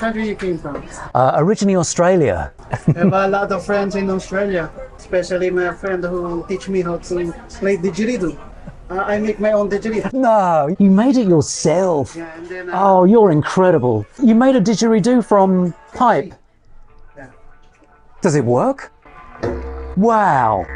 country you came from? Originally Australia. I have a lot of friends in Australia, especially my friend who teach me how to play didgeridoo. I make my own didgeridoo. No, you made it yourself. Yeah, and then, Oh, you're incredible. You made a didgeridoo from pipe. Yeah. Does it work? Wow.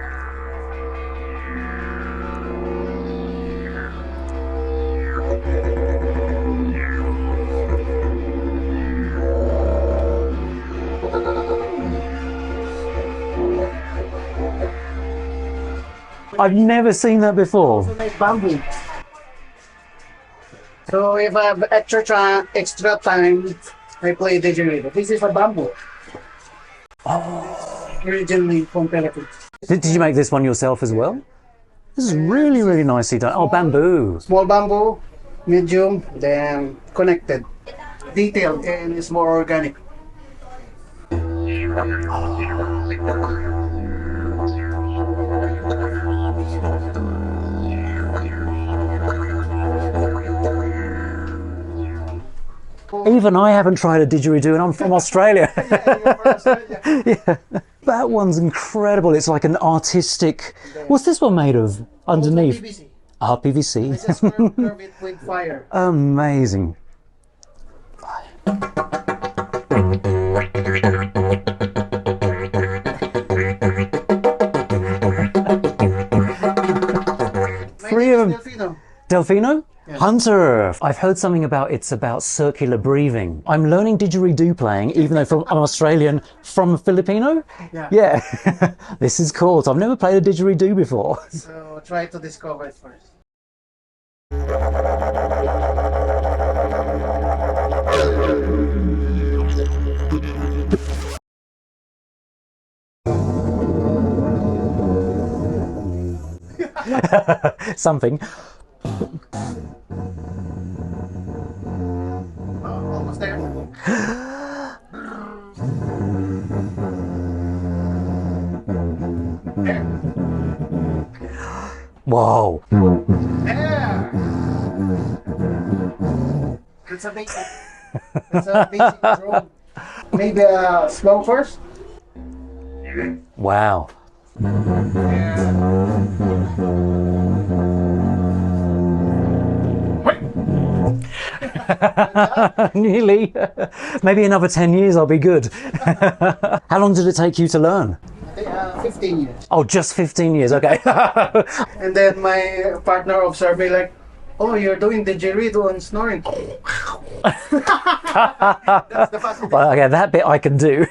I've never seen that before. I make bamboo. So if I have extra time, I play didgeridoo. This is a bamboo. Oh. Originally from Philippines. Did you make this one yourself as well? This is really, really nicely done. Oh, bamboo. Small bamboo, medium, then connected. Detailed, and it's more organic. Even I haven't tried a didgeridoo and I'm from Australia. Yeah. That one's incredible. It's like an artistic... What's this one made of underneath? PVC. Ah, PVC. I just curve it with fire. Amazing. Three of them. Delfino. Delfino? Yeah. Hunter! I've heard something about it's about circular breathing. I'm learning didgeridoo playing, even though I'm Australian from Filipino. Yeah. This is cool. So I've never played a didgeridoo before. So try to discover it first. Something. Almost there. There. Whoa. There. It's a basic. It's a basic drum. Maybe slow first. Wow. Nearly. Maybe another 10 years I'll be good. How long did it take you to learn? 15 years. Oh, just 15 years, okay. And then my partner observed me like, oh, you're doing didgeridoo and snoring. That's the possibility. Well, okay, that bit I can do.